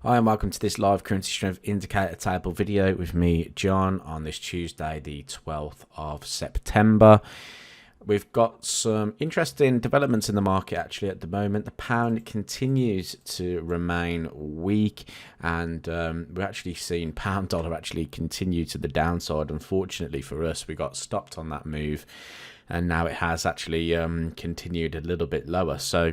Hi and welcome to this live currency strength indicator table video with me, John, on this Tuesday, the 12th of September. We've got some interesting developments in the market actually at the moment. The pound continues to remain weak, and we're actually seeing pound dollar actually continue to the downside. Unfortunately for us, we got stopped on that move, and now it has actually continued a little bit lower. So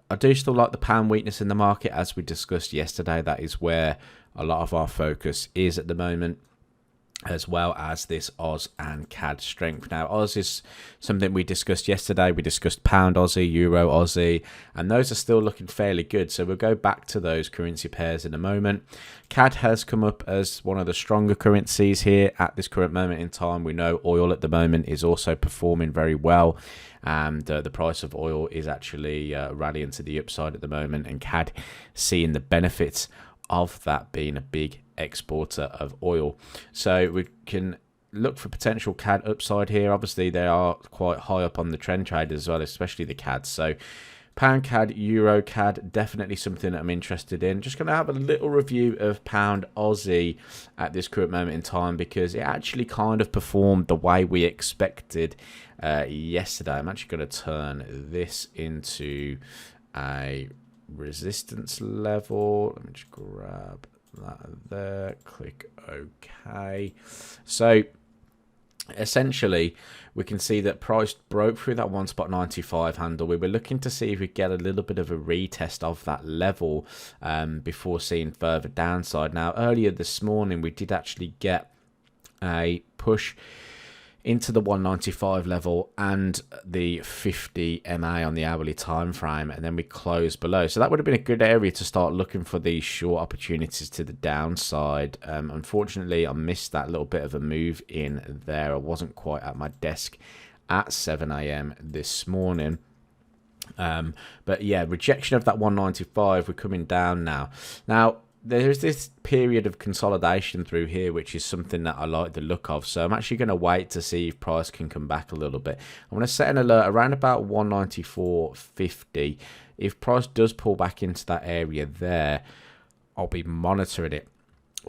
I do still like the pound weakness in the market, as we discussed yesterday. That is where a lot of our focus is at the moment, as well as this Oz and CAD strength. Now, Oz is something we discussed yesterday. We discussed pound Aussie, euro Aussie, and those are still looking fairly good. So we'll go back to those currency pairs in a moment. CAD has come up as one of the stronger currencies here at this current moment in time. We know oil at the moment is also performing very well, and the price of oil is actually rallying to the upside at the moment, and CAD seeing the benefits of that being a big exporter of oil. So we can look for potential CAD upside here. Obviously they are quite high up on the trend traders as well, especially the CAD. So pound CAD, euro CAD, definitely something that I'm interested in. Just going to have a little review of pound Aussie at this current moment in time, because it actually kind of performed the way we expected yesterday. I'm actually going to turn this into a resistance level. Let me just grab that there, click OK. So essentially we can see that price broke through that 1.95 handle. We were looking to see if we get a little bit of a retest of that level before seeing further downside. Now, earlier this morning we did actually get a push into the 195 level and the 50 MA on the hourly time frame, and then we closed below. So that would have been a good area to start looking for these short opportunities to the downside. Unfortunately, I missed that little bit of a move in there. I wasn't quite at my desk at 7 AM this morning. But yeah, rejection of that 195. We're coming down now. There's this period of consolidation through here, which is something that I like the look of. So I'm actually going to wait to see if price can come back a little bit. I'm going to set an alert around about 194.50. If price does pull back into that area there, I'll be monitoring it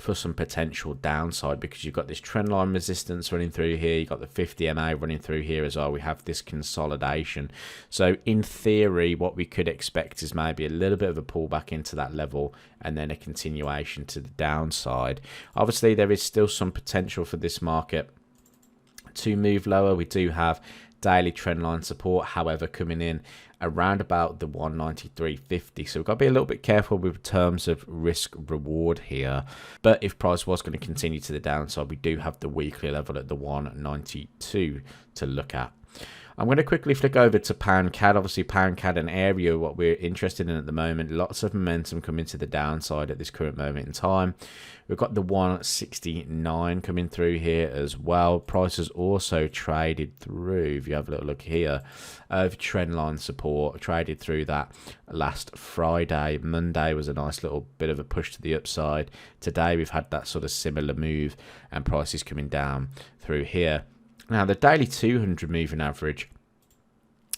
for some potential downside, because you've got this trend line resistance running through here, you've got the 50 MA running through here as well. We have this consolidation. So in theory, what we could expect is maybe a little bit of a pullback into that level and then a continuation to the downside. Obviously, there is still some potential for this market to move lower. We do have daily trend line support, however, coming in around about the 193.50. So we've got to be a little bit careful with terms of risk reward here. But if price was going to continue to the downside, we do have the weekly level at the 192 to look at. I'm going to quickly flick over to pound CAD. Obviously, pound CAD an area what we're interested in at the moment. Lots of momentum coming to the downside at this current moment in time. We've got the 169 coming through here as well. Price has also traded through, if you have a little look here, of trend line support. Traded through that last Friday. Monday was a nice little bit of a push to the upside. Today we've had that sort of similar move, and price is coming down through here. Now, the daily 200 moving average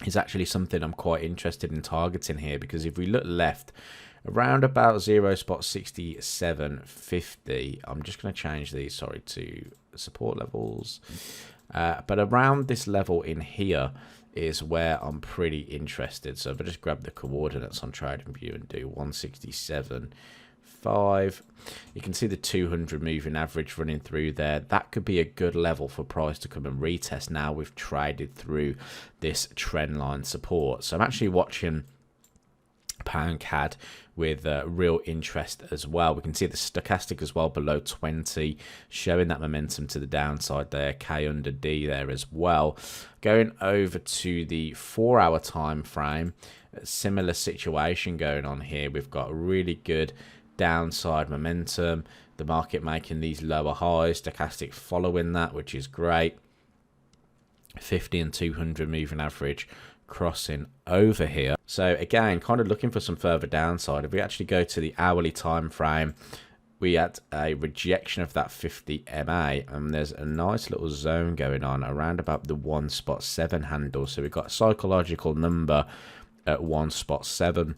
is actually something I'm quite interested in targeting here, because if we look left, around about 0.6750, I'm just going to change these, sorry, to support levels. But around this level in here is where I'm pretty interested. So if I just grab the coordinates on TradingView and do 167.5, you can see the 200 moving average running through there. That could be a good level for price to come and retest. Now we've traded through this trend line support. So I'm actually watching pound CAD with real interest as well. We can see the stochastic as well below 20, showing that momentum to the downside there. K under D there as well. Going over to the 4-hour time frame, a similar situation going on here. We've got really good downside momentum, the market making these lower highs, stochastic following that, which is great. 50 and 200 moving average crossing over here. So again, kind of looking for some further downside. If we actually go to the hourly time frame, we had a rejection of that 50 MA, and there's a nice little zone going on around about the 1.7 handle. So we've got a psychological number at 1.7.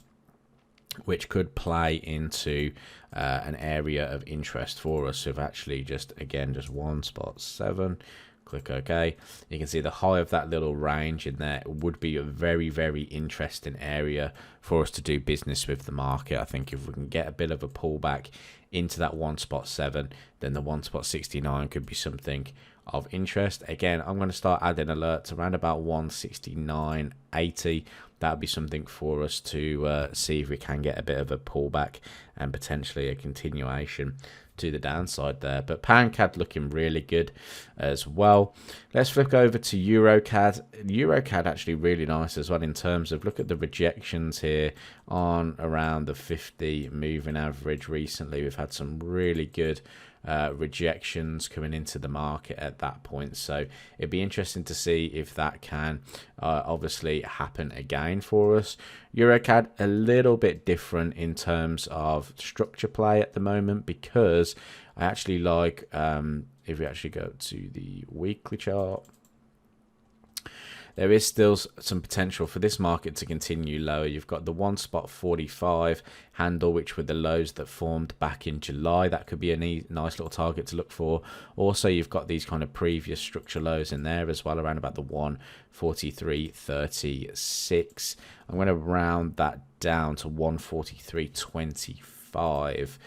which could play into an area of interest for us. So if actually just 1.7, click OK, you can see the high of that little range in there would be a very, very interesting area for us to do business with the market. I think if we can get a bit of a pullback into that 1.7, then the 1.69 could be something of interest. Again, I'm going to start adding alerts around about 169.80. That would be something for us to see if we can get a bit of a pullback and potentially a continuation to the downside there. But pound CAD looking really good as well. Let's flick over to Euro CAD. Euro CAD actually really nice as well in terms of, look at the rejections here on around the 50 moving average. Recently we've had some really good rejections coming into the market at that point, so it'd be interesting to see if that can obviously happen again for us. EuroCAD a little bit different in terms of structure play at the moment, because I actually like if we actually go to the weekly chart, there is still some potential for this market to continue lower. You've got the 1.45 handle, which were the lows that formed back in July. That could be a nice little target to look for. Also, you've got these kind of previous structure lows in there as well, around about the 143.36. I'm going to round that down to 143.25.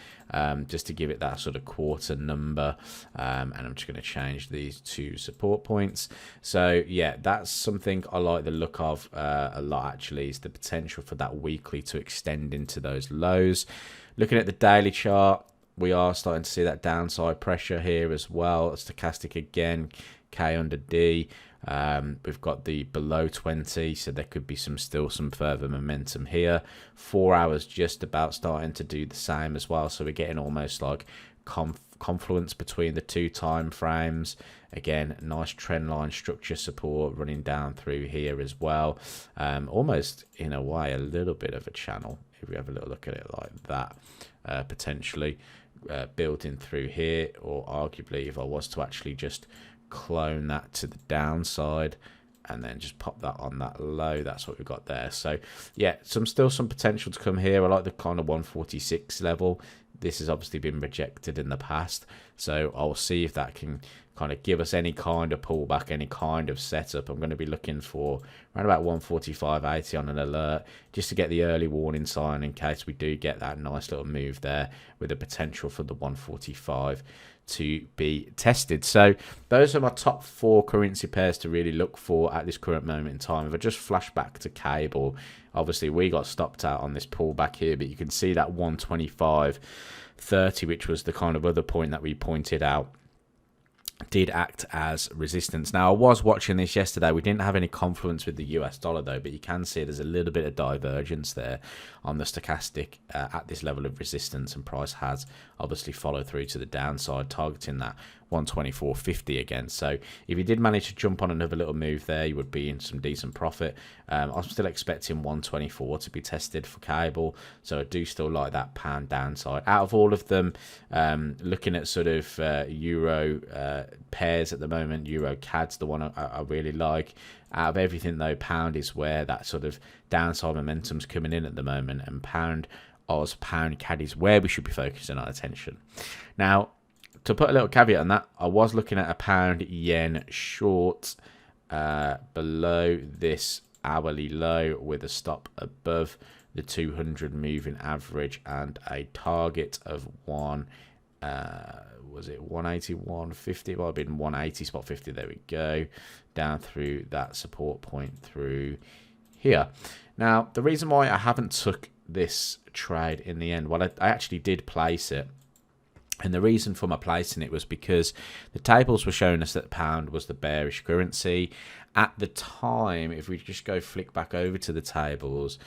Just to give it that sort of quarter number, and I'm just going to change these two support points. So yeah, that's something I like the look of a lot actually, is the potential for that weekly to extend into those lows. Looking at the daily chart, we are starting to see that downside pressure here as well. Stochastic again, K under D. We've got the below 20, so there could be still some further momentum here. 4 hours just about starting to do the same as well, so we're getting almost like confluence between the two time frames. Again, nice trend line structure support running down through here as well. Almost in a way a little bit of a channel if we have a little look at it like that, potentially building through here, or arguably if I was to actually just clone that to the downside and then just pop that on that low, that's what we've got there. So yeah, still some potential to come here. I like the kind of 146 level. This has obviously been rejected in the past, so I'll see if that can kind of give us any kind of pullback, any kind of setup. I'm going to be looking for around about 145.80 on an alert, just to get the early warning sign in case we do get that nice little move there with the potential for the 145 to be tested. So those are my top 4 currency pairs to really look for at this current moment in time. If I just flash back to cable, obviously we got stopped out on this pullback here, but you can see that 125.30, which was the kind of other point that we pointed out, did act as resistance. Now, I was watching this yesterday. We didn't have any confluence with the US dollar though, but you can see there's a little bit of divergence there on the stochastic at this level of resistance, and price has obviously followed through to the downside, targeting that 124.50 again. So if you did manage to jump on another little move there, you would be in some decent profit. I'm still expecting 124 to be tested for cable, so I do still like that pound downside. Out of all of them, looking at sort of euro pairs at the moment, euro CAD's the one I really like. Out of everything though, pound is where that sort of downside momentum's coming in at the moment, and pound Oz, pound CAD is where we should be focusing our attention. Now, to put a little caveat on that, I was looking at a pound yen short below this hourly low with a stop above the 200 moving average and a target of was it 180.150? Well, I've been 180.50. There we go, down through that support point through here. Now, the reason why I haven't took this trade in the end, well, I actually did place it. And the reason for my placing it was because the tables were showing us that pound was the bearish currency. At the time, if we just go flick back over to the tables,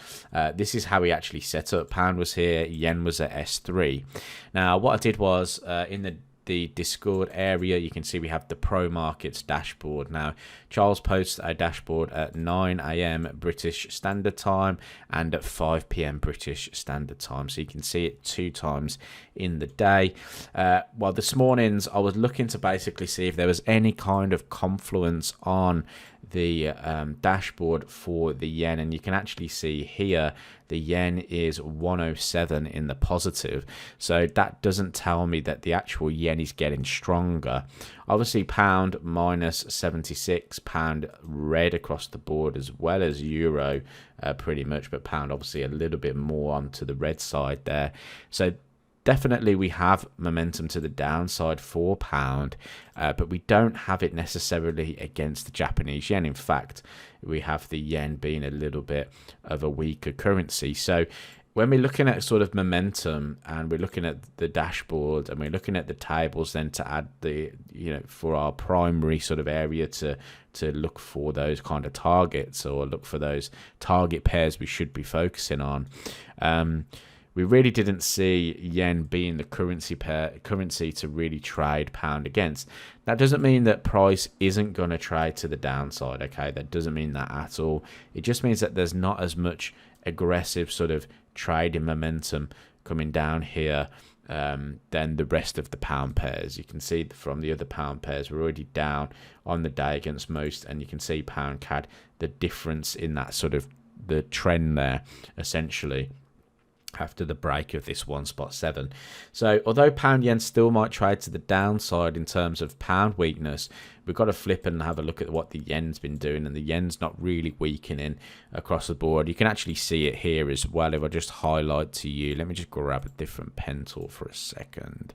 this is how we actually set up. Pound was here, yen was at S3. Now, what I did was in the Discord area, you can see we have the Pro Markets dashboard. Now, Charles posts a dashboard at 9 AM British Standard Time and at 5 PM British Standard Time, so you can see it 2 times in the day. Well, this morning's I was looking to basically see if there was any kind of confluence on the dashboard for the yen, and you can actually see here the yen is 107 in the positive. So that doesn't tell me that the actual yen is getting stronger. Obviously pound minus 76, pound red across the board, as well as euro pretty much, but pound obviously a little bit more onto the red side there. So definitely we have momentum to the downside for pound, but we don't have it necessarily against the Japanese yen. In fact, we have the yen being a little bit of a weaker currency. So when we're looking at sort of momentum and we're looking at the dashboard and we're looking at the tables, then to add the, for our primary sort of area to look for those kind of targets, or look for those target pairs we should be focusing on. We really didn't see yen being the currency to really trade pound against. That doesn't mean that price isn't going to trade to the downside, okay? That doesn't mean that at all. It just means that there's not as much aggressive sort of trading momentum coming down here than the rest of the pound pairs. You can see from the other pound pairs, we're already down on the day against most, and you can see pound CAD, the difference in that sort of the trend there, essentially, after the break of this 1.7. So although pound yen still might trade to the downside in terms of pound weakness, we've got to flip and have a look at what the yen's been doing, and the yen's not really weakening across the board. You can actually see it here as well. If I just highlight to you, let me just grab a different pen tool for a second.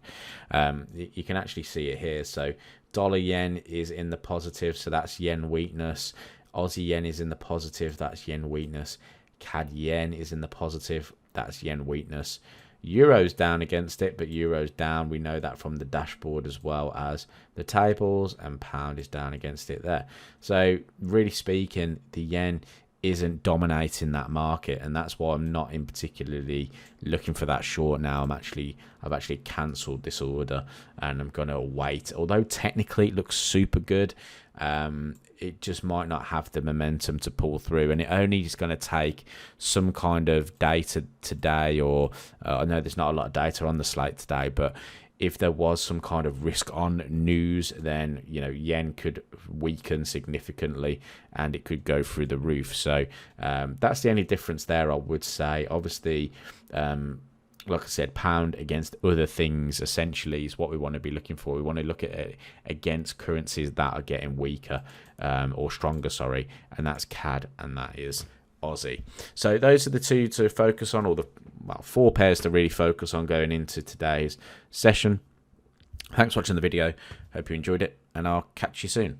You can actually see it here. So dollar yen is in the positive, so that's yen weakness. Aussie yen is in the positive, that's yen weakness. CAD yen is in the positive, that's yen weakness. Euro's down against it, but Euro's down. We know that from the dashboard as well as the tables, and pound is down against it there. So really speaking, the yen isn't dominating that market, and that's why I'm not in particularly looking for that short now. I've actually cancelled this order, and I'm going to wait. Although technically it looks super good, it just might not have the momentum to pull through, and it only is going to take some kind of data today, or I know there's not a lot of data on the slate today, but if there was some kind of risk on news, then yen could weaken significantly and it could go through the roof. So that's the only difference there, I would say. Obviously, like I said, pound against other things essentially is what we want to be looking for. We want to look at it against currencies that are getting weaker or stronger, sorry, and that's CAD and that is Aussie. So those are the two to focus on, or the four pairs to really focus on going into today's session. Thanks for watching the video. Hope you enjoyed it, and I'll catch you soon.